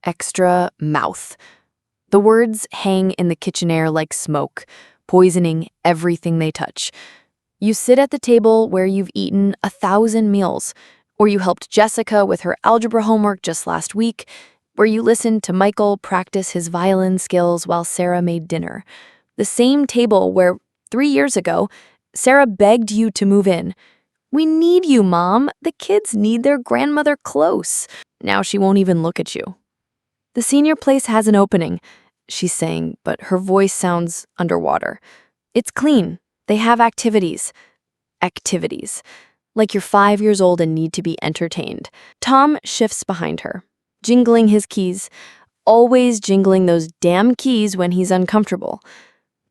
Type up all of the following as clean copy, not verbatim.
extra mouth. The words hang in the kitchen air like smoke, poisoning everything they touch. You sit at the table where you've eaten 1,000 meals, or you helped Jessica with her algebra homework just last week, where you listened to Michael practice his violin skills while Sarah made dinner. The same table where, 3 years ago, Sarah begged you to move in. "We need you, Mom. The kids need their grandmother close." Now she won't even look at you. "The senior place has an opening," she's saying, but her voice sounds underwater. "It's clean. They have activities." Activities. Like you're 5 years old and need to be entertained. Tom shifts behind her, jingling his keys, always jingling those damn keys when he's uncomfortable.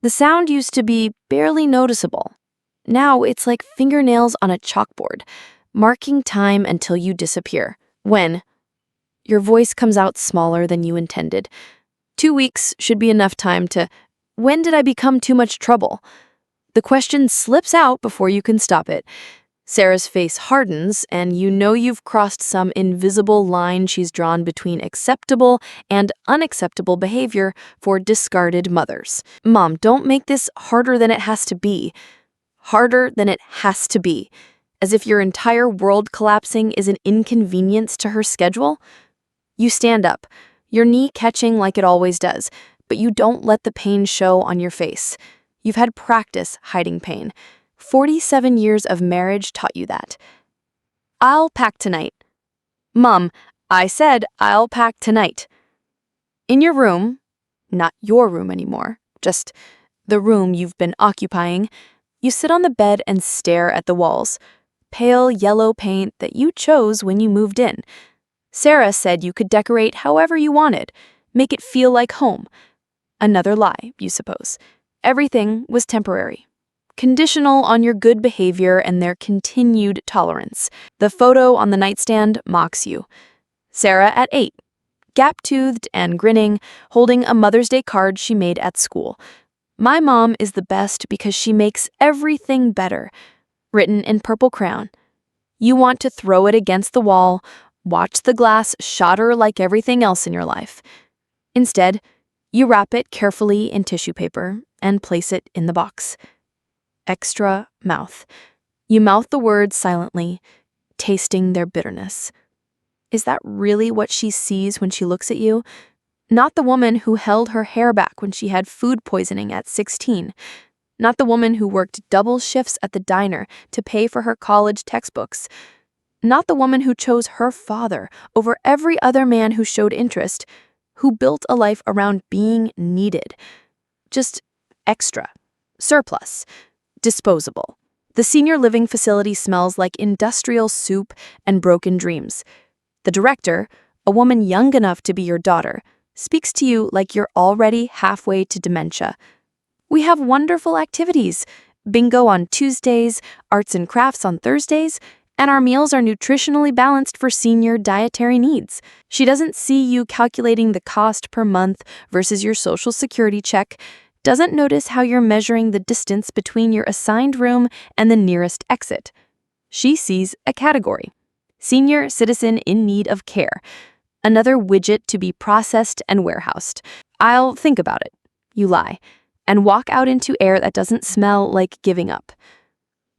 The sound used to be barely noticeable. Now it's like fingernails on a chalkboard, marking time until you disappear. When? Your voice comes out smaller than you intended. 2 weeks should be enough time to, when did I become too much trouble? The question slips out before you can stop it. Sarah's face hardens, and you know you've crossed some invisible line she's drawn between acceptable and unacceptable behavior for discarded mothers. "Mom, don't make this harder than it has to be." Harder than it has to be. As if your entire world collapsing is an inconvenience to her schedule. You stand up, your knee catching like it always does, but you don't let the pain show on your face. You've had practice hiding pain. 47 years of marriage taught you that. "I'll pack tonight." "Mom, I said I'll pack tonight." In your room, not your room anymore, just the room you've been occupying, you sit on the bed and stare at the walls. Pale yellow paint that you chose when you moved in. Sarah said you could decorate however you wanted, make it feel like home. Another lie, you suppose. Everything was temporary. Conditional on your good behavior and their continued tolerance. The photo on the nightstand mocks you. Sarah at 8, gap-toothed and grinning, holding a Mother's Day card she made at school. "My mom is the best because she makes everything better," written in purple crayon. You want to throw it against the wall, watch the glass shatter like everything else in your life. Instead, you wrap it carefully in tissue paper and place it in the box. Extra mouth. You mouth the words silently, tasting their bitterness. Is that really what she sees when she looks at you? Not the woman who held her hair back when she had food poisoning at 16. Not the woman who worked double shifts at the diner to pay for her college textbooks. Not the woman who chose her father over every other man who showed interest, who built a life around being needed. Just extra, surplus, disposable. The senior living facility smells like industrial soup and broken dreams. The director, a woman young enough to be your daughter, speaks to you like you're already halfway to dementia. "We have wonderful activities. Bingo on Tuesdays, arts and crafts on Thursdays, and our meals are nutritionally balanced for senior dietary needs." She doesn't see you calculating the cost per month versus your social security check, doesn't notice how you're measuring the distance between your assigned room and the nearest exit. She sees a category. Senior citizen in need of care. Another widget to be processed and warehoused. "I'll think about it," you lie, and walk out into air that doesn't smell like giving up.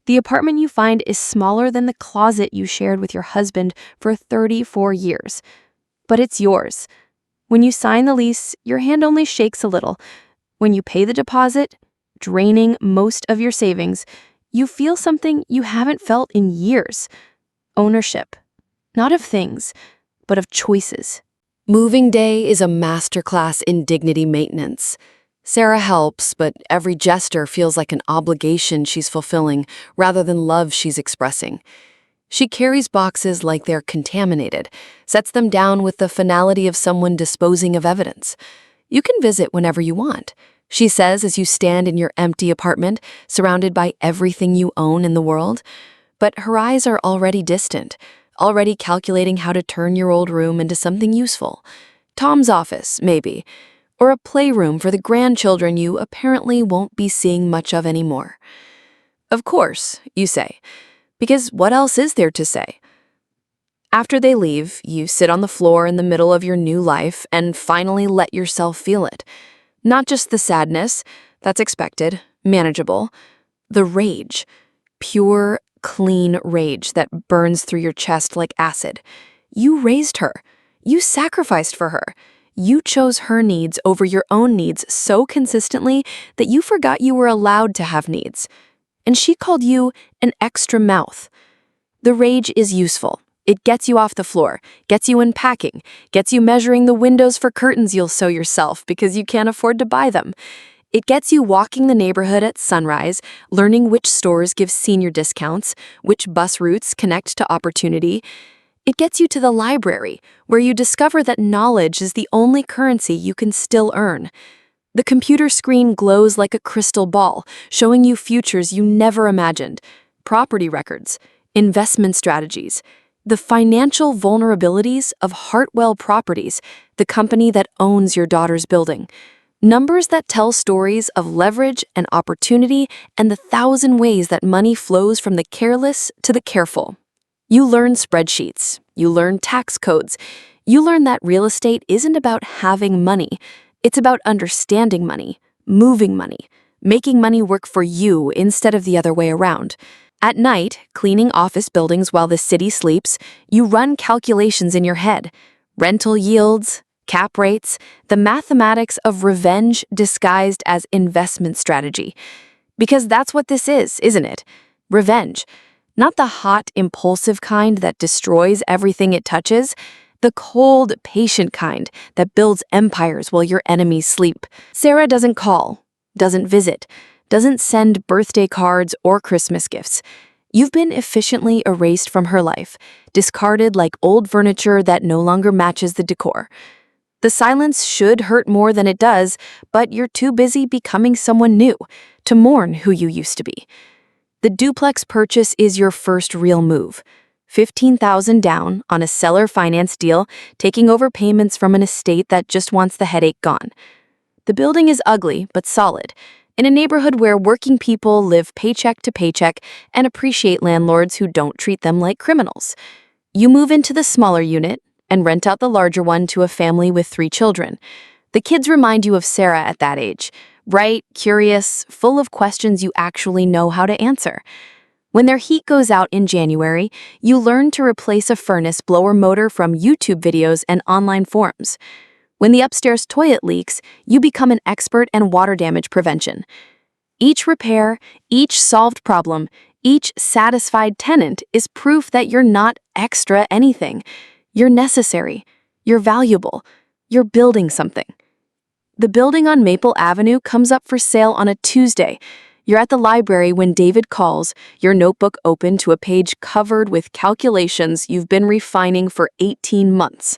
The apartment you find is smaller than the closet you shared with your husband for 34 years. But it's yours. When you sign the lease, your hand only shakes a little. When you pay the deposit, draining most of your savings, you feel something you haven't felt in years. Ownership. Not of things, but of choices. Moving day is a masterclass in dignity maintenance. Sarah helps, but every gesture feels like an obligation she's fulfilling rather than love she's expressing. She carries boxes like they're contaminated, sets them down with the finality of someone disposing of evidence. "You can visit whenever you want," she says as you stand in your empty apartment, surrounded by everything you own in the world. But her eyes are already distant, already calculating how to turn your old room into something useful. Tom's office, maybe. Or a playroom for the grandchildren you apparently won't be seeing much of anymore. "Of course," you say, because what else is there to say? After they leave, you sit on the floor in the middle of your new life and finally let yourself feel it. Not just the sadness, that's expected, manageable, the rage. Pure, clean rage that burns through your chest like acid. You raised her. You sacrificed for her. You chose her needs over your own needs so consistently that you forgot you were allowed to have needs. And she called you an extra mouth. The rage is useful. It gets you off the floor, gets you unpacking, gets you measuring the windows for curtains you'll sew yourself because you can't afford to buy them. It gets you walking the neighborhood at sunrise, learning which stores give senior discounts, which bus routes connect to opportunity. It gets you to the library, where you discover that knowledge is the only currency you can still earn. The computer screen glows like a crystal ball, showing you futures you never imagined. Property records, investment strategies, the financial vulnerabilities of Hartwell Properties, the company that owns your daughter's building. Numbers that tell stories of leverage and opportunity and the 1,000 ways that money flows from the careless to the careful. You learn spreadsheets. You learn tax codes. You learn that real estate isn't about having money. It's about understanding money, moving money, making money work for you instead of the other way around. At night, cleaning office buildings while the city sleeps, you run calculations in your head. Rental yields, cap rates, the mathematics of revenge disguised as investment strategy. Because that's what this is, isn't it? Revenge. Not the hot, impulsive kind that destroys everything it touches, the cold, patient kind that builds empires while your enemies sleep. Sarah doesn't call, doesn't visit, doesn't send birthday cards or Christmas gifts. You've been efficiently erased from her life, discarded like old furniture that no longer matches the decor. The silence should hurt more than it does, but you're too busy becoming someone new to mourn who you used to be. The duplex purchase is your first real move. $15,000 down on a seller finance deal, taking over payments from an estate that just wants the headache gone. The building is ugly but solid, in a neighborhood where working people live paycheck to paycheck and appreciate landlords who don't treat them like criminals. You move into the smaller unit and rent out the larger one to a family with 3 children. The kids remind you of Sarah at that age, bright, curious, full of questions you actually know how to answer. When their heat goes out in January, you learn to replace a furnace blower motor from YouTube videos and online forums. When the upstairs toilet leaks, you become an expert in water damage prevention. Each repair, each solved problem, each satisfied tenant is proof that you're not extra anything. You're necessary. You're valuable. You're building something. The building on Maple Avenue comes up for sale on a Tuesday. You're at the library when David calls, your notebook open to a page covered with calculations you've been refining for 18 months.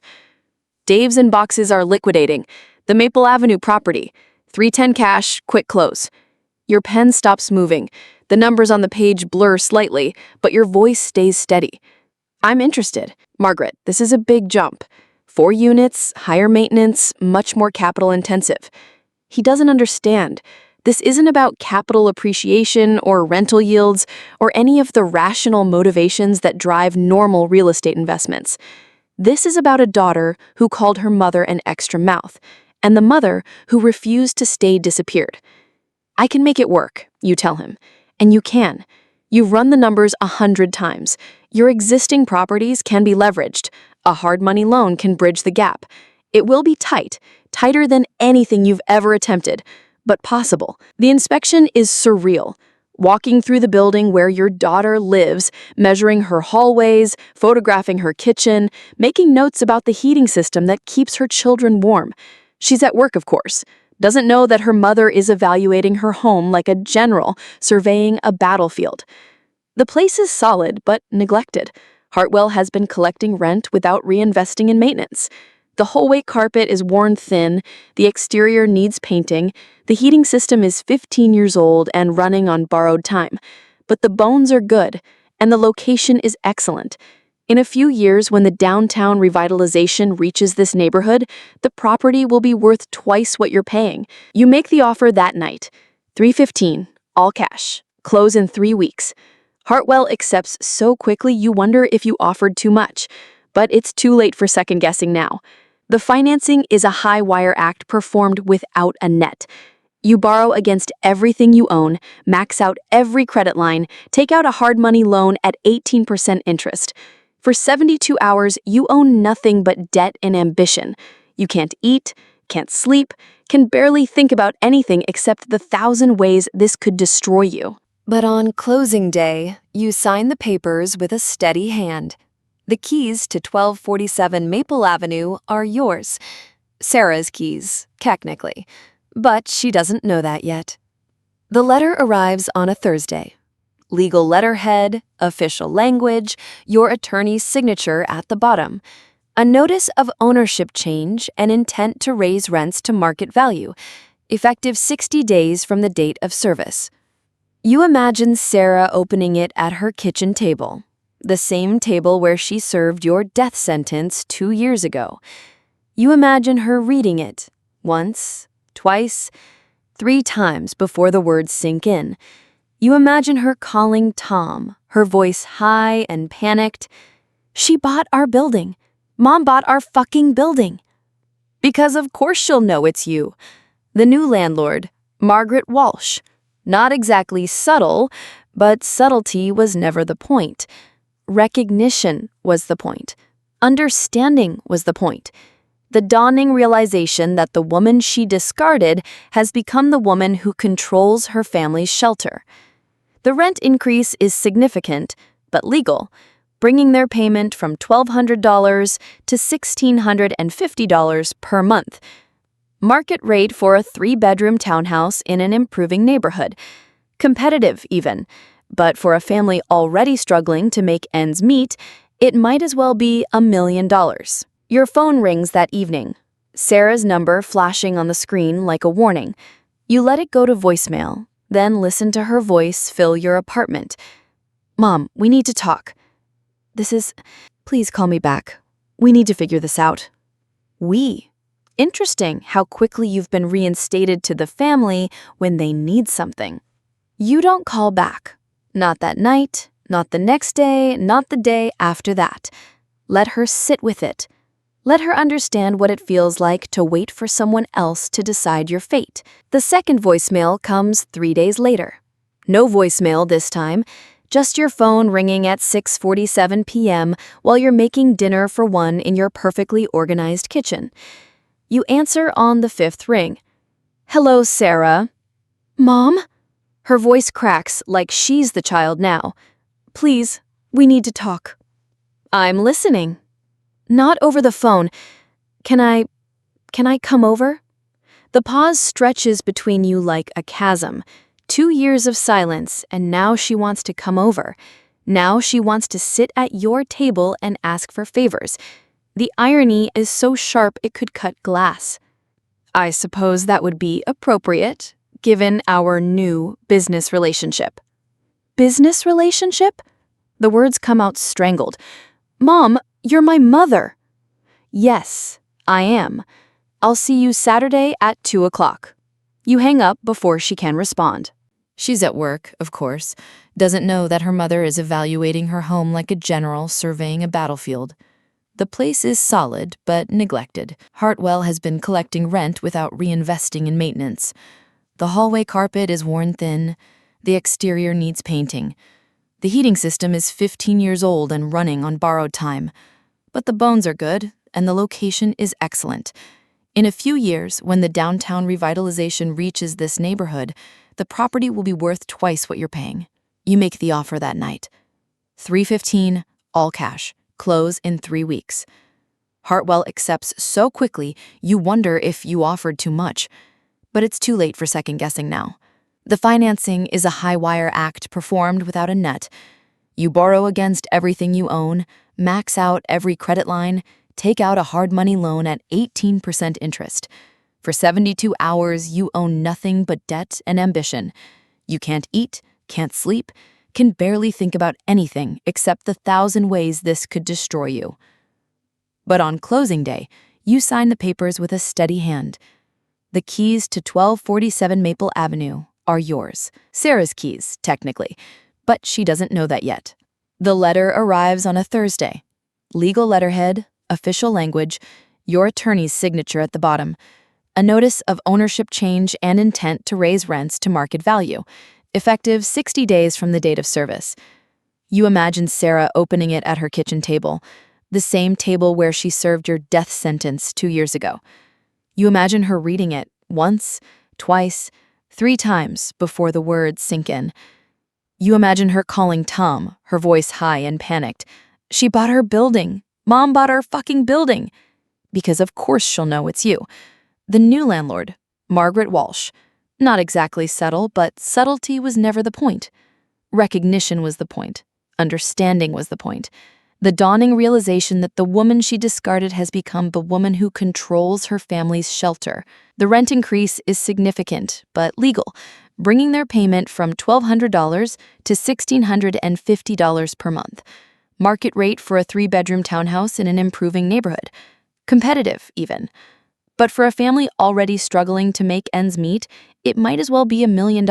Dave's inboxes are liquidating. The Maple Avenue property. 310 cash, quick close. Your pen stops moving. The numbers on the page blur slightly, but your voice stays steady. I'm interested. Margaret, this is a big jump. 4 units, higher maintenance, much more capital intensive. He doesn't understand. This isn't about capital appreciation or rental yields or any of the rational motivations that drive normal real estate investments. This is about a daughter who called her mother an extra mouth, and the mother who refused to stay disappeared. I can make it work, you tell him. And you can. You've run the numbers 100 times. Your existing properties can be leveraged. A hard money loan can bridge the gap. It will be tight, tighter than anything you've ever attempted, but possible. The inspection is surreal. Walking through the building where your daughter lives, measuring her hallways, photographing her kitchen, making notes about the heating system that keeps her children warm. She's at work, of course. Doesn't know that her mother is evaluating her home like a general surveying a battlefield. The place is solid but neglected. Hartwell has been collecting rent without reinvesting in maintenance. The hallway carpet is worn thin, the exterior needs painting, the heating system is 15 years old and running on borrowed time. But the bones are good, and the location is excellent. In a few years, when the downtown revitalization reaches this neighborhood, the property will be worth twice what you're paying. You make the offer that night. $315, all cash. Close in 3 weeks. Hartwell accepts so quickly you wonder if you offered too much. But it's too late for second guessing now. The financing is a high wire act performed without a net. You borrow against everything you own, max out every credit line, take out a hard money loan at 18% interest. For 72 hours, you own nothing but debt and ambition. You can't eat, can't sleep, can barely think about anything except the 1,000 ways this could destroy you. But on closing day, you sign the papers with a steady hand. The keys to 1247 Maple Avenue are yours. Sarah's keys, technically. But she doesn't know that yet. The letter arrives on a Thursday. Legal letterhead, official language, your attorney's signature at the bottom. A notice of ownership change and intent to raise rents to market value, effective 60 days from the date of service. You imagine Sarah opening it at her kitchen table, the same table where she served your death sentence 2 years ago. You imagine her reading it once, twice, 3 times before the words sink in. You imagine her calling Tom, her voice high and panicked. She bought our building. Mom bought our fucking building. Because of course she'll know it's you. The new landlord, Margaret Walsh. Not exactly subtle, but subtlety was never the point. Recognition was the point. Understanding was the point. The dawning realization that the woman she discarded has become the woman who controls her family's shelter. The rent increase is significant, but legal, bringing their payment from $1,200 to $1,650 per month. Market rate for a 3-bedroom townhouse in an improving neighborhood. Competitive, even. But for a family already struggling to make ends meet, it might as well be $1 million. Your phone rings that evening. Sarah's number flashing on the screen like a warning. You let it go to voicemail, then listen to her voice fill your apartment. Mom, we need to talk. Please call me back. We need to figure this out. We. Interesting how quickly you've been reinstated to the family when they need something. You don't call back. Not that night, not the next day, not the day after that. Let her sit with it. Let her understand what it feels like to wait for someone else to decide your fate. The second voicemail comes 3 days later. No voicemail this time, just your phone ringing at 6:47 p.m. while you're making dinner for one in your perfectly organized kitchen. You answer on the 5th ring. Hello, Sarah. Mom? Her voice cracks like she's the child now. Please, we need to talk. I'm listening. Not over the phone. Can I come over? The pause stretches between you like a chasm. 2 years of silence, and now she wants to come over. Now she wants to sit at your table and ask for favors. The irony is so sharp it could cut glass. I suppose that would be appropriate, given our new business relationship. Business relationship? The words come out strangled. Mom, you're my mother. Yes, I am. I'll see you Saturday at 2 o'clock. You hang up before she can respond. She's at work, of course. Doesn't know that her mother is evaluating her home like a general surveying a battlefield. The place is solid, but neglected. Hartwell has been collecting rent without reinvesting in maintenance. The hallway carpet is worn thin. The exterior needs painting. The heating system is 15 years old and running on borrowed time. But the bones are good, and the location is excellent. In a few years, when the downtown revitalization reaches this neighborhood, the property will be worth twice what you're paying. You make the offer that night. $315, all cash. Close in 3 weeks. Hartwell accepts so quickly, you wonder if you offered too much. But it's too late for second guessing now. The financing is a high-wire act performed without a net. You borrow against everything you own, max out every credit line, take out a hard money loan at 18% interest. For 72 hours, you own nothing but debt and ambition. You can't eat, can't sleep, can barely think about anything except the 1,000 ways this could destroy you. But on closing day, you sign the papers with a steady hand. The keys to 1247 Maple Avenue are yours. Sarah's keys, technically, but she doesn't know that yet. The letter arrives on a Thursday. Legal letterhead, official language, your attorney's signature at the bottom. A notice of ownership change and intent to raise rents to market value, effective 60 days from the date of service. You imagine Sarah opening it at her kitchen table, the same table where she served your death sentence 2 years ago. You imagine her reading it once, twice, 3 times before the words sink in. You imagine her calling Tom, her voice high and panicked. She bought her building. Mom bought our fucking building. Because of course she'll know it's you. The new landlord, Margaret Walsh. Not exactly subtle, but subtlety was never the point. Recognition was the point. Understanding was the point. The dawning realization that the woman she discarded has become the woman who controls her family's shelter. The rent increase is significant, but legal, bringing their payment from $1,200 to $1,650 per month. Market rate for a 3-bedroom townhouse in an improving neighborhood. Competitive, even. But for a family already struggling to make ends meet, it might as well be $1 million.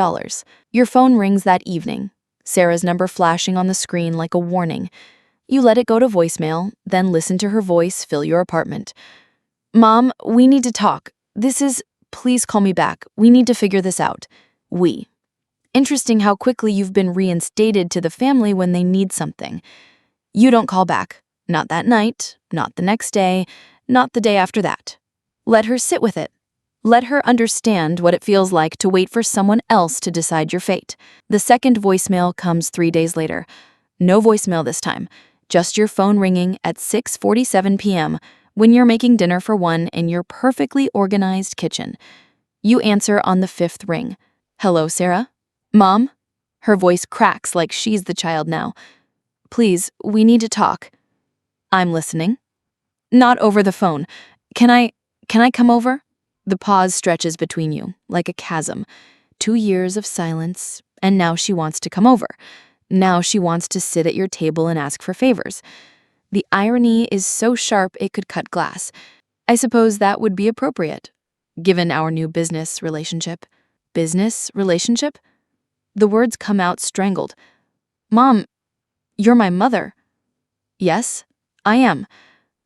Your phone rings that evening, Sarah's number flashing on the screen like a warning. You let it go to voicemail, then listen to her voice fill your apartment. Mom, we need to talk. Please call me back. We need to figure this out. We. Interesting how quickly you've been reinstated to the family when they need something. You don't call back. Not that night, not the next day, not the day after that. Let her sit with it. Let her understand what it feels like to wait for someone else to decide your fate. The second voicemail comes 3 days later. No voicemail this time. Just your phone ringing at 6:47 p.m. when you're making dinner for one in your perfectly organized kitchen. You answer on the 5th ring. Hello, Sarah? Mom? Her voice cracks like she's the child now. Please, we need to talk. I'm listening. Not over the phone. Can I come over? The pause stretches between you, like a chasm. 2 years of silence, and now she wants to come over. Now she wants to sit at your table and ask for favors. The irony is so sharp it could cut glass. I suppose that would be appropriate, given our new business relationship. Business relationship? The words come out strangled. Mom, you're my mother. Yes, I am.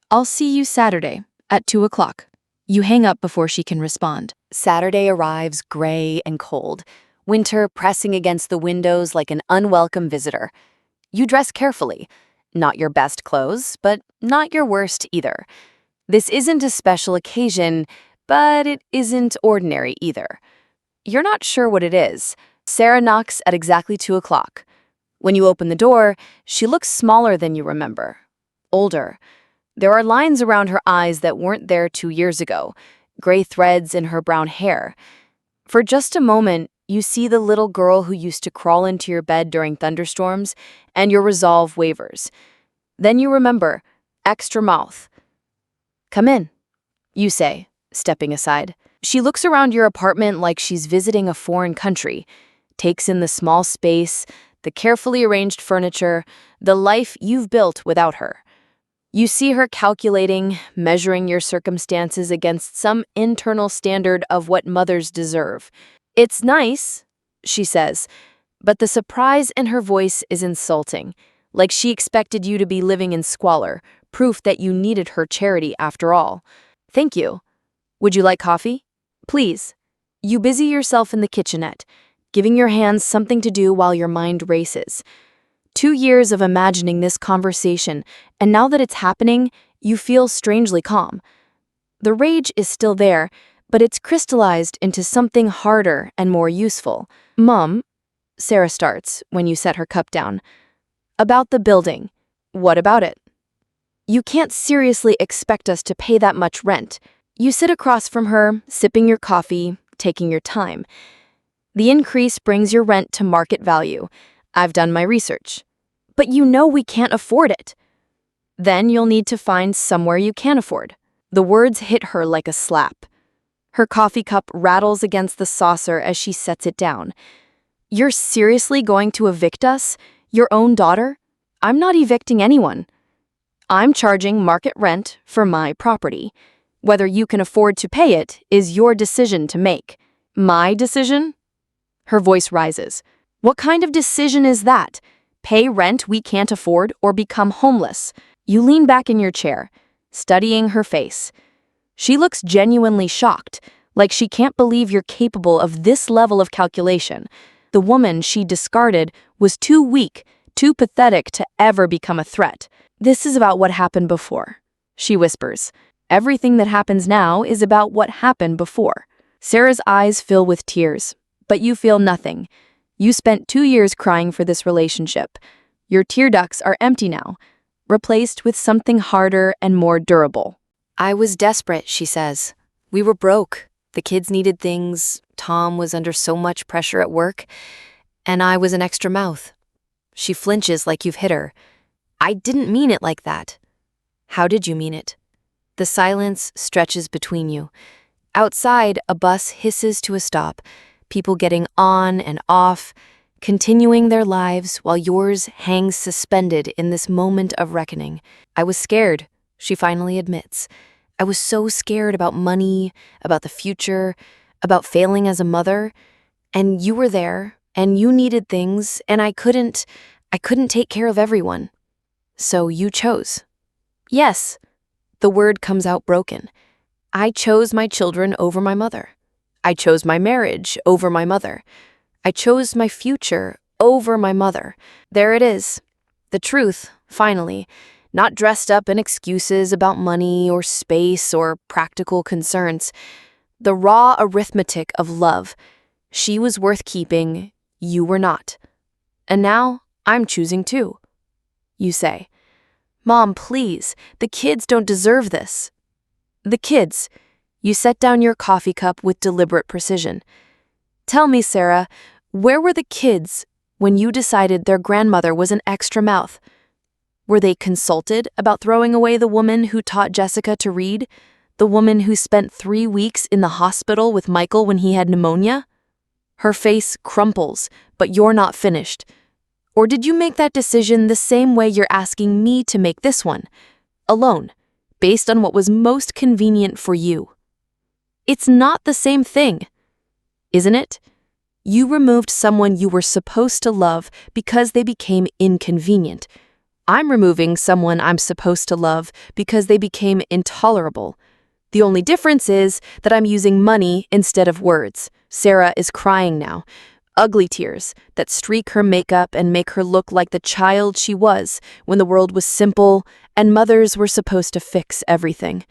I'll see you Saturday at 2 o'clock. You hang up before she can respond. Saturday arrives gray and cold, winter pressing against the windows like an unwelcome visitor. You dress carefully. Not your best clothes, but not your worst either. This isn't a special occasion, but it isn't ordinary either. You're not sure what it is. Sarah knocks at exactly 2 o'clock. When you open the door, she looks smaller than you remember. Older. There are lines around her eyes that weren't there 2 years ago, gray threads in her brown hair. For just a moment, you see the little girl who used to crawl into your bed during thunderstorms, and your resolve wavers. Then you remember, extra mouth. Come in, you say, stepping aside. She looks around your apartment like she's visiting a foreign country, takes in the small space, the carefully arranged furniture, the life you've built without her. You see her calculating, measuring your circumstances against some internal standard of what mothers deserve. It's nice, she says, but the surprise in her voice is insulting, like she expected you to be living in squalor, proof that you needed her charity after all. Thank you. Would you like coffee? Please. You busy yourself in the kitchenette, giving your hands something to do while your mind races. 2 years of imagining this conversation, and now that it's happening, you feel strangely calm. The rage is still there, but it's crystallized into something harder and more useful. Mom, Sarah starts when you set her cup down. About the building. What about it? You can't seriously expect us to pay that much rent. You sit across from her, sipping your coffee, taking your time. The increase brings your rent to market value. I've done my research. But you know we can't afford it. Then you'll need to find somewhere you can afford. The words hit her like a slap. Her coffee cup rattles against the saucer as she sets it down. You're seriously going to evict us? Your own daughter? I'm not evicting anyone. I'm charging market rent for my property. Whether you can afford to pay it is your decision to make. My decision? Her voice rises. What kind of decision is that? Pay rent we can't afford or become homeless? You lean back in your chair, studying her face. She looks genuinely shocked, like she can't believe you're capable of this level of calculation. The woman she discarded was too weak, too pathetic to ever become a threat. This is about what happened before, she whispers. Everything that happens now is about what happened before. Sarah's eyes fill with tears, but you feel nothing. You spent 2 years crying for this relationship. Your tear ducts are empty now, replaced with something harder and more durable. I was desperate, she says. We were broke. The kids needed things. Tom was under so much pressure at work, and I was an extra mouth. She flinches like you've hit her. I didn't mean it like that. How did you mean it? The silence stretches between you. Outside, a bus hisses to a stop, people getting on and off, continuing their lives while yours hangs suspended in this moment of reckoning. I was scared, she finally admits. I was so scared about money, about the future, about failing as a mother. And you were there, and you needed things, and I couldn't take care of everyone. So you chose. Yes, the word comes out broken. I chose my children over my mother. I chose my marriage over my mother. I chose my future over my mother. There it is. The truth, finally, not dressed up in excuses about money or space or practical concerns. The raw arithmetic of love. She was worth keeping, you were not. And now I'm choosing too. You say, Mom, please, the kids don't deserve this. The kids. You set down your coffee cup with deliberate precision. Tell me, Sarah, where were the kids when you decided their grandmother was an extra mouth? Were they consulted about throwing away the woman who taught Jessica to read? The woman who spent 3 weeks in the hospital with Michael when he had pneumonia? Her face crumples, but you're not finished. Or did you make that decision the same way you're asking me to make this one? Alone, based on what was most convenient for you. It's not the same thing, isn't it? You removed someone you were supposed to love because they became inconvenient. I'm removing someone I'm supposed to love because they became intolerable. The only difference is that I'm using money instead of words. Sarah is crying now. Ugly tears that streak her makeup and make her look like the child she was when the world was simple and mothers were supposed to fix everything.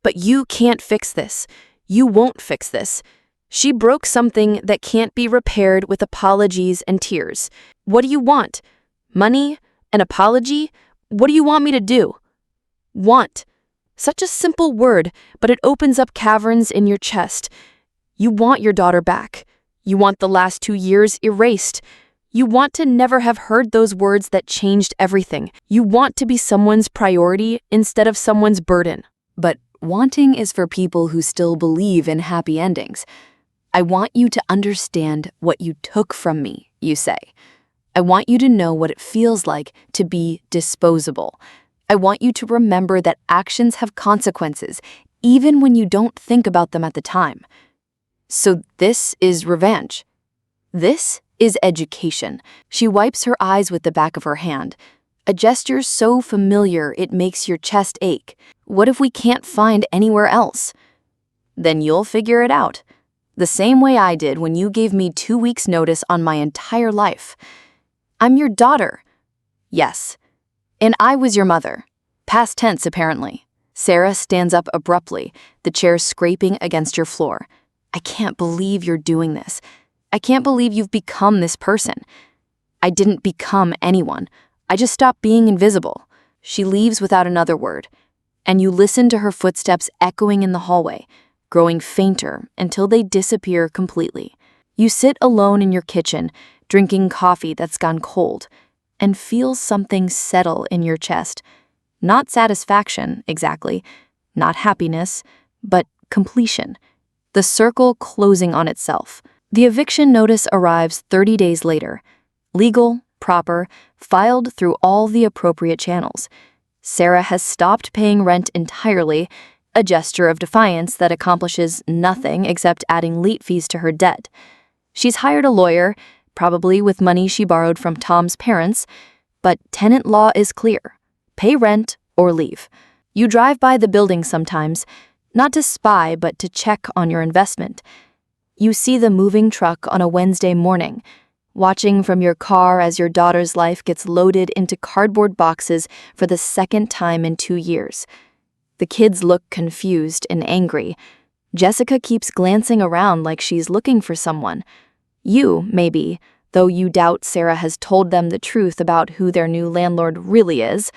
But you can't fix this. You won't fix this. She broke something that can't be repaired with apologies and tears. What do you want? Money? An apology? What do you want me to do? Want. Such a simple word, but it opens up caverns in your chest. You want your daughter back. You want the last 2 years erased. You want to never have heard those words that changed everything. You want to be someone's priority instead of someone's burden. But wanting is for people who still believe in happy endings. I want you to understand what you took from me, you say. I want you to know what it feels like to be disposable. I want you to remember that actions have consequences, even when you don't think about them at the time. So this is revenge. This is education. She wipes her eyes with the back of her hand. A gesture so familiar it makes your chest ache. What if we can't find anywhere else? Then you'll figure it out. The same way I did when you gave me 2 weeks' notice on my entire life. I'm your daughter. Yes. And I was your mother. Past tense, apparently. Sarah stands up abruptly, the chair scraping against your floor. I can't believe you're doing this. I can't believe you've become this person. I didn't become anyone. I just stopped being invisible. She leaves without another word, and you listen to her footsteps echoing in the hallway, growing fainter until they disappear completely. You sit alone in your kitchen, drinking coffee that's gone cold, and feel something settle in your chest. Not satisfaction, exactly, not happiness, but completion. The circle closing on itself. The eviction notice arrives 30 days later. Legal, proper, filed through all the appropriate channels. Sarah has stopped paying rent entirely, a gesture of defiance that accomplishes nothing except adding late fees to her debt. She's hired a lawyer, probably with money she borrowed from Tom's parents, but tenant law is clear. Pay rent or leave. You drive by the building sometimes, not to spy but to check on your investment. You see the moving truck on a Wednesday morning, watching from your car as your daughter's life gets loaded into cardboard boxes for the second time in 2 years. The kids look confused and angry. Jessica keeps glancing around like she's looking for someone. You, maybe, though you doubt Sarah has told them the truth about who their new landlord really is.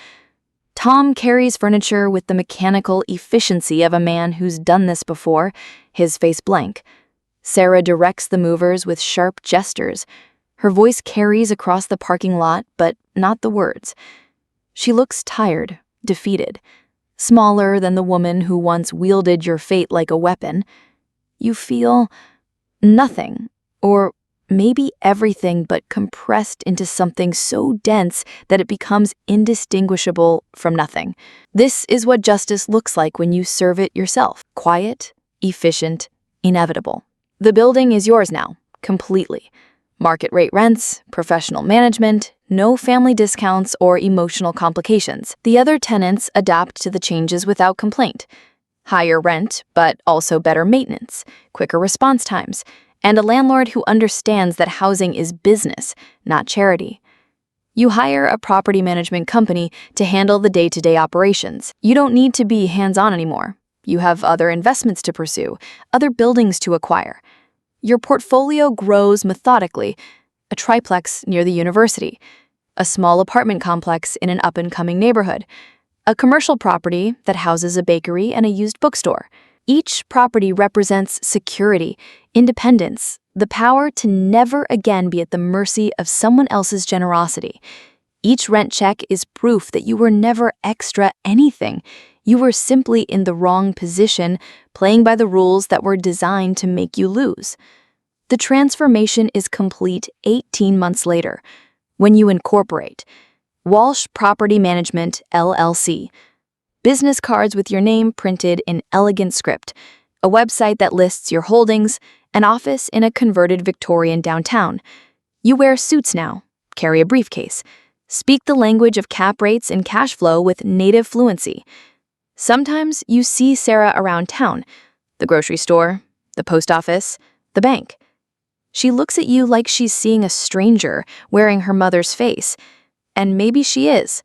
Tom carries furniture with the mechanical efficiency of a man who's done this before, his face blank. Sarah directs the movers with sharp gestures. Her voice carries across the parking lot, but not the words. She looks tired, defeated, smaller than the woman who once wielded your fate like a weapon. You feel nothing, or maybe everything, but compressed into something so dense that it becomes indistinguishable from nothing. This is what justice looks like when you serve it yourself. Quiet, efficient, inevitable. The building is yours now, completely. Market rate rents, professional management, no family discounts or emotional complications. The other tenants adapt to the changes without complaint. Higher rent, but also better maintenance, quicker response times, and a landlord who understands that housing is business, not charity. You hire a property management company to handle the day-to-day operations. You don't need to be hands-on anymore. You have other investments to pursue, other buildings to acquire. Your portfolio grows methodically: a triplex near the university, a small apartment complex in an up-and-coming neighborhood, a commercial property that houses a bakery and a used bookstore. Each property represents security, independence, the power to never again be at the mercy of someone else's generosity. Each rent check is proof that you were never extra anything. You were simply in the wrong position, playing by the rules that were designed to make you lose. The transformation is complete 18 months later, when you incorporate Walsh Property Management, LLC. Business cards with your name printed in elegant script, a website that lists your holdings, an office in a converted Victorian downtown. You wear suits now, carry a briefcase, speak the language of cap rates and cash flow with native fluency. Sometimes you see Sarah around town, the grocery store, the post office, the bank. She looks at you like she's seeing a stranger wearing her mother's face, and maybe she is.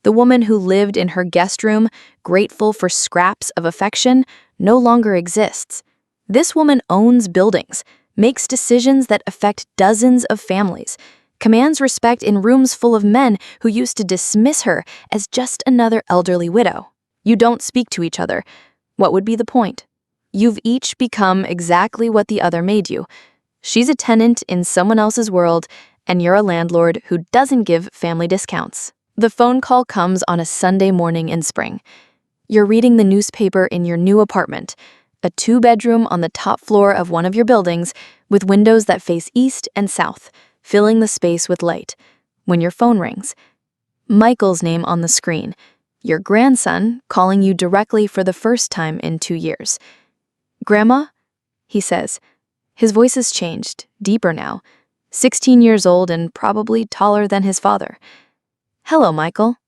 The woman who lived in her guest room, grateful for scraps of affection, no longer exists. This woman owns buildings, makes decisions that affect dozens of families, commands respect in rooms full of men who used to dismiss her as just another elderly widow. You don't speak to each other. What would be the point? You've each become exactly what the other made you. She's a tenant in someone else's world, and you're a landlord who doesn't give family discounts. The phone call comes on a Sunday morning in spring. You're reading the newspaper in your new apartment, a 2-bedroom on the top floor of one of your buildings with windows that face east and south, filling the space with light, when your phone rings. Michael's name on the screen, your grandson calling you directly for the first time in 2 years. "Grandma?" he says. His voice has changed, deeper now, 16 years old and probably taller than his father. "Hello, Michael.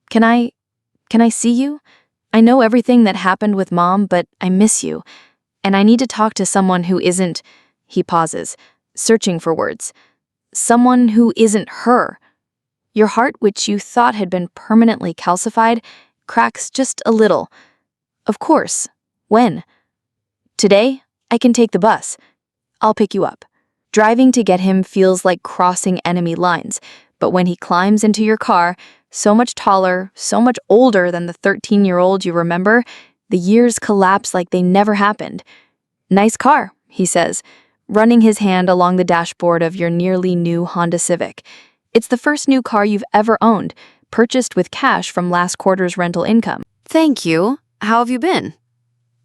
Can I see you? I know everything that happened with Mom, but I miss you. And I need to talk to someone who isn't," he pauses, searching for words. "Someone who isn't her." Your heart, which you thought had been permanently calcified, cracks just a little. "Of course. When?" "Today, I can take the bus. I'll pick you up." Driving to get him feels like crossing enemy lines, but when he climbs into your car, so much taller, so much older than the 13-year-old you remember, the years collapse like they never happened. "Nice car," he says, running his hand along the dashboard of your nearly new Honda Civic. It's the first new car you've ever owned, purchased with cash from last quarter's rental income. "Thank you. How have you been?"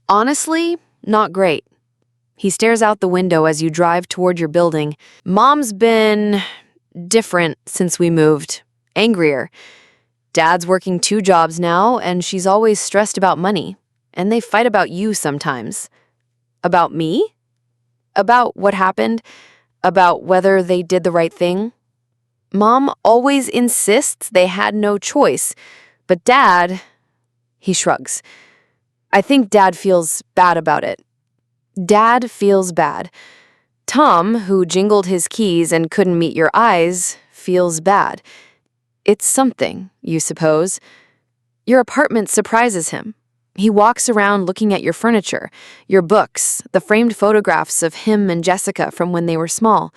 "Honestly, not great." He stares out the window as you drive toward your building. "Mom's been different since we moved. Angrier. Dad's working 2 jobs now, and she's always stressed about money. And they fight about you sometimes." "About me?" "About what happened. About whether they did the right thing. Mom always insists they had no choice, But Dad, he shrugs. I think Dad feels bad about it. Dad feels bad. Tom, who jingled his keys and couldn't meet your eyes, feels bad. It's something, you suppose. Your apartment surprises him. He walks around looking at your furniture, your books, the framed photographs of him and Jessica from when they were small.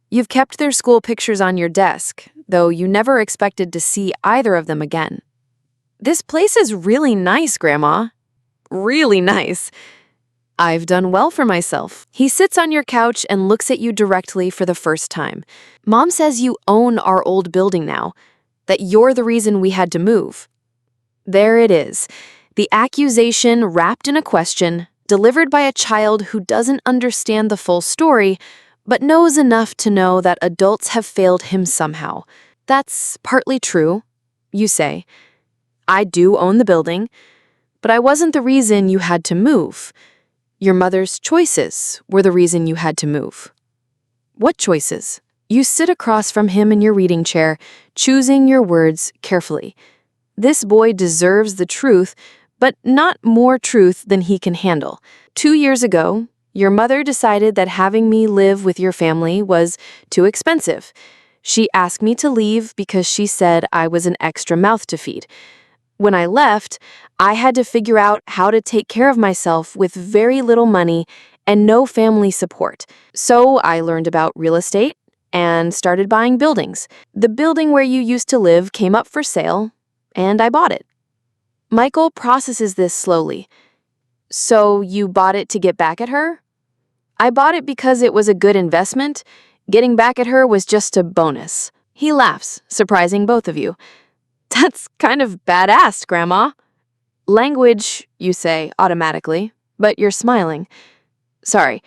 You've kept their school pictures on your desk, though you never expected to see either of them again. This place is really nice, Grandma. Really nice. I've done well for myself. He sits on your couch and looks at you directly for the first time. Mom says you own our old building now, that you're the reason we had to move. There it is, the accusation wrapped in a question, delivered by a child who doesn't understand the full story, but knows enough to know that adults have failed him somehow. That's partly true, you say. I do own the building, but I wasn't the reason you had to move. Your mother's choices were the reason you had to move. What choices? You sit across from him in your reading chair, choosing your words carefully. This boy deserves the truth, but not more truth than he can handle. 2 years ago, your mother decided that having me live with your family was too expensive. She asked me to leave because she said I was an extra mouth to feed. When I left, I had to figure out how to take care of myself with very little money and no family support. So I learned about real estate and started buying buildings. The building where you used to live came up for sale, and I bought it. Michael processes this slowly. So you bought it to get back at her? I bought it because it was a good investment. Getting back at her was just a bonus. He laughs, surprising both of you. That's kind of badass, Grandma. Language, you say automatically, but you're smiling. Sorry,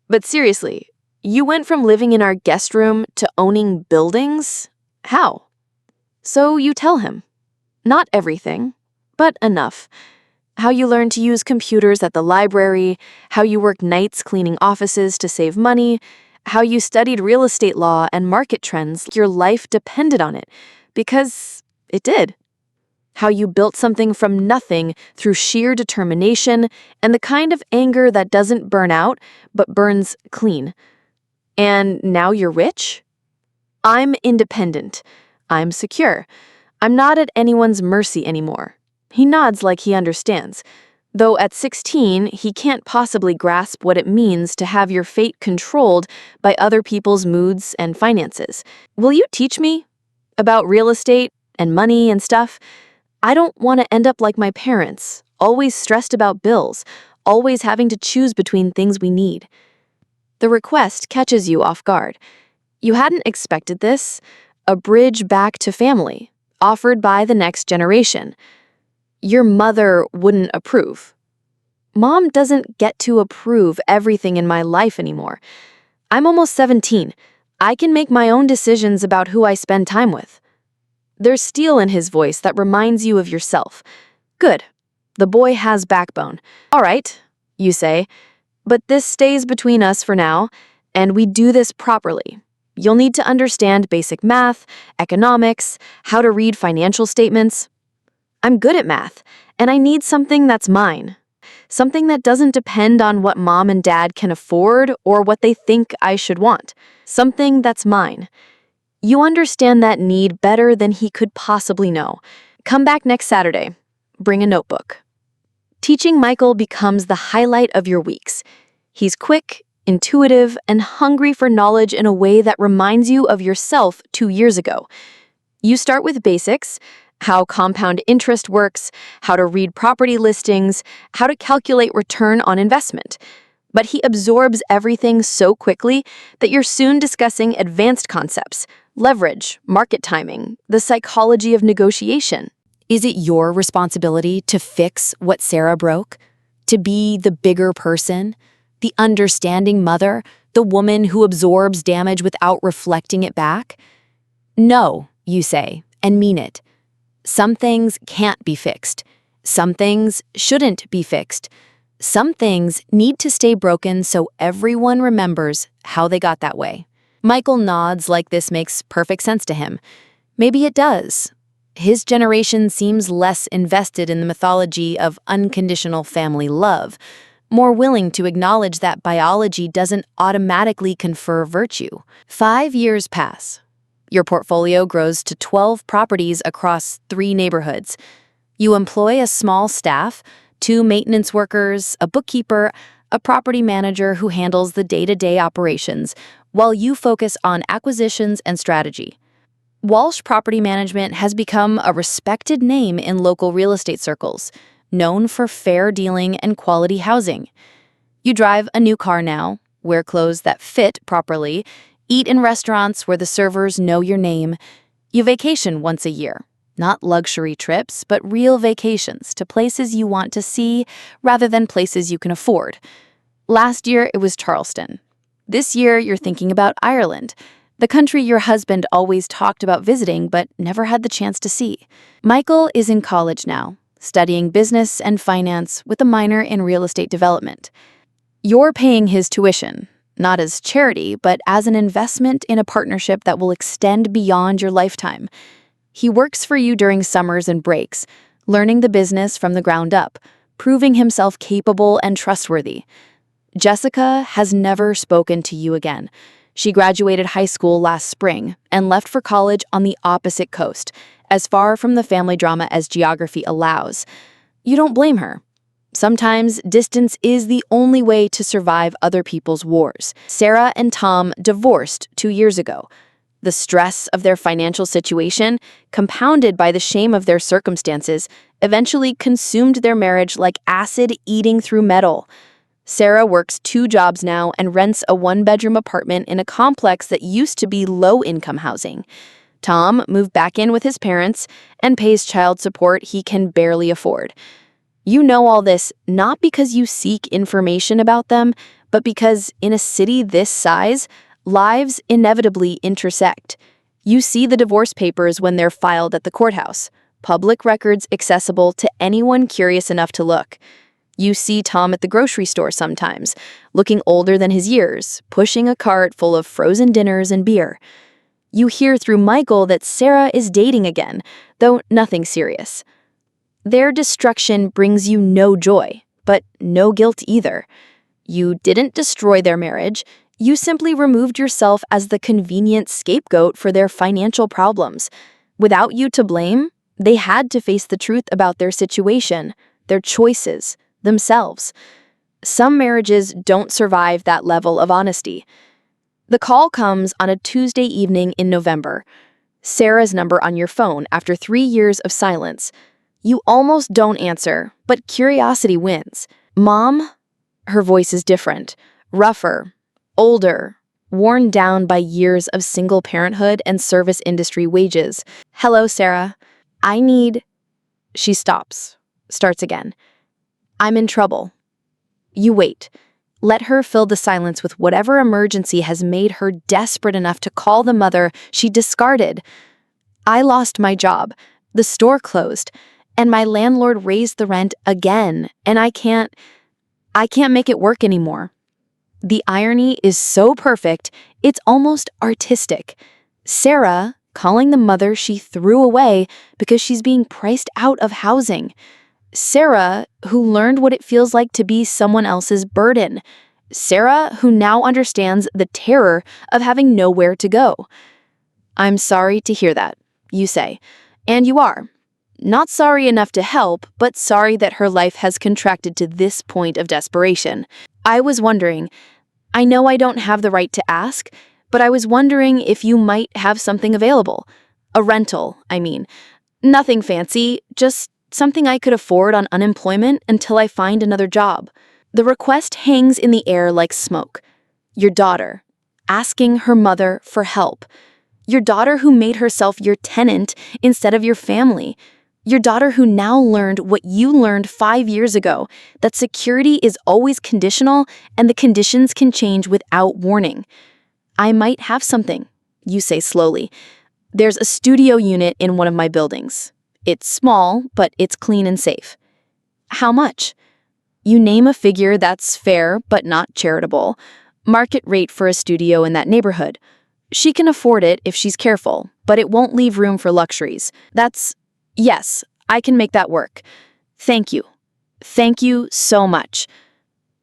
but seriously, you went from living in our guest room to owning buildings? How? So you tell him. Not everything, but enough. How you learned to use computers at the library, how you worked nights cleaning offices to save money, how you studied real estate law and market trends. Your life depended on it, because it did. How you built something from nothing through sheer determination and the kind of anger that doesn't burn out, but burns clean. And now you're rich? I'm independent. I'm secure. I'm not at anyone's mercy anymore. He nods like he understands, though at 16, he can't possibly grasp what it means to have your fate controlled by other people's moods and finances. Will you teach me about real estate and money and stuff? I don't want to end up like my parents, always stressed about bills, always having to choose between things we need. The request catches you off guard. You hadn't expected this, a bridge back to family, offered by the next generation. Your mother wouldn't approve. Mom doesn't get to approve everything in my life anymore. I'm almost 17. I can make my own decisions about who I spend time with. There's steel in his voice that reminds you of yourself. Good. The boy has backbone. All right, you say, but this stays between us for now, and we do this properly. You'll need to understand basic math, economics, how to read financial statements. I'm good at math, and I need something that's mine. Something that doesn't depend on what Mom and Dad can afford or what they think I should want. Something that's mine. You understand that need better than he could possibly know. Come back next Saturday. Bring a notebook. Teaching Michael becomes the highlight of your weeks. He's quick, intuitive, and hungry for knowledge in a way that reminds you of yourself 2 years ago. You start with basics, how compound interest works, how to read property listings, how to calculate return on investment. But he absorbs everything so quickly that you're soon discussing advanced concepts, leverage, market timing, the psychology of negotiation. Is it your responsibility to fix what Sarah broke? To be the bigger person? The understanding mother? The woman who absorbs damage without reflecting it back? No, you say, and mean it. Some things can't be fixed. Some things shouldn't be fixed. Some things need to stay broken so everyone remembers how they got that way. Michael nods like this makes perfect sense to him. Maybe it does. His generation seems less invested in the mythology of unconditional family love, more willing to acknowledge that biology doesn't automatically confer virtue. 5 years pass. Your portfolio grows to 12 properties across 3 neighborhoods. You employ a small staff, 2 maintenance workers, a bookkeeper, a property manager who handles the day-to-day operations, while you focus on acquisitions and strategy. Walsh Property Management has become a respected name in local real estate circles, known for fair dealing and quality housing. You drive a new car now, wear clothes that fit properly, eat in restaurants where the servers know your name. You vacation once a year. Not luxury trips, but real vacations to places you want to see rather than places you can afford. Last year, it was Charleston. This year, you're thinking about Ireland, the country your husband always talked about visiting but never had the chance to see. Michael is in college now, studying business and finance with a minor in real estate development. You're paying his tuition, not as charity, but as an investment in a partnership that will extend beyond your lifetime. He works for you during summers and breaks, learning the business from the ground up, proving himself capable and trustworthy. Jessica has never spoken to you again. She graduated high school last spring and left for college on the opposite coast, as far from the family drama as geography allows. You don't blame her. Sometimes distance is the only way to survive other people's wars. Sarah and Tom divorced 2 years ago. The stress of their financial situation, compounded by the shame of their circumstances, eventually consumed their marriage like acid eating through metal. Sarah works 2 jobs now and rents a 1-bedroom apartment in a complex that used to be low-income housing. Tom moved back in with his parents and pays child support he can barely afford. You know all this not because you seek information about them, but because in a city this size, lives inevitably intersect. You see the divorce papers when they're filed at the courthouse, public records accessible to anyone curious enough to look. You see Tom at the grocery store sometimes, looking older than his years, pushing a cart full of frozen dinners and beer. You hear through Michael that Sarah is dating again, though nothing serious. Their destruction brings you no joy, but no guilt either. You didn't destroy their marriage. You simply removed yourself as the convenient scapegoat for their financial problems. Without you to blame, they had to face the truth about their situation, their choices, themselves. Some marriages don't survive that level of honesty. The call comes on a Tuesday evening in November. Sarah's number on your phone after 3 years of silence. You almost don't answer, but curiosity wins. Mom? Her voice is different, rougher, older, worn down by years of single parenthood and service industry wages. Hello, Sarah. I need... She stops, starts again. I'm in trouble. You wait. Let her fill the silence with whatever emergency has made her desperate enough to call the mother she discarded. I lost my job. The store closed. And my landlord raised the rent again. And I can't make it work anymore. The irony is so perfect, it's almost artistic. Sarah calling the mother she threw away because she's being priced out of housing. Sarah, who learned what it feels like to be someone else's burden. Sarah, who now understands the terror of having nowhere to go. I'm sorry to hear that, you say. And you are. Not sorry enough to help, but sorry that her life has contracted to this point of desperation. I was wondering, I know I don't have the right to ask, but I was wondering if you might have something available. A rental, I mean. Nothing fancy, just something I could afford on unemployment until I find another job. The request hangs in the air like smoke. Your daughter, asking her mother for help. Your daughter who made herself your tenant instead of your family. Your daughter who now learned what you learned 5 years ago, that security is always conditional and the conditions can change without warning. I might have something, you say slowly. There's a studio unit in one of my buildings. It's small, but it's clean and safe. How much? You name a figure that's fair but not charitable. Market rate for a studio in that neighborhood. She can afford it if she's careful, but it won't leave room for luxuries. That's Yes, I can make that work. Thank you. Thank you so much.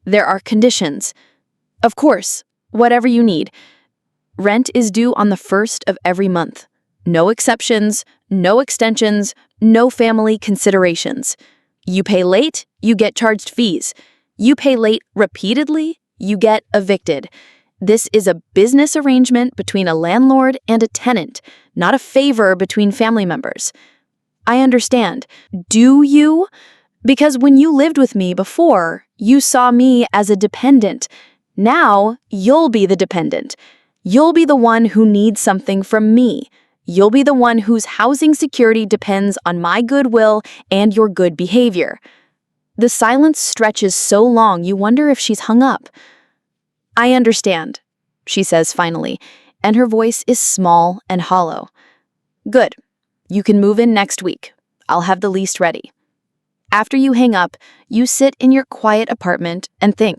There are conditions. Of course, whatever you need. Rent is due on the first of every month. No exceptions, no extensions, no family considerations. You pay late, you get charged fees. You pay late repeatedly, you get evicted. This is a business arrangement between a landlord and a tenant, not a favor between family members. I understand. Do you? Because when you lived with me before, you saw me as a dependent. Now, you'll be the dependent. You'll be the one who needs something from me. You'll be the one whose housing security depends on my goodwill and your good behavior. The silence stretches so long you wonder if she's hung up. I understand, she says finally, and her voice is small and hollow. Good. You can move in next week. I'll have the lease ready. After you hang up, you sit in your quiet apartment and think.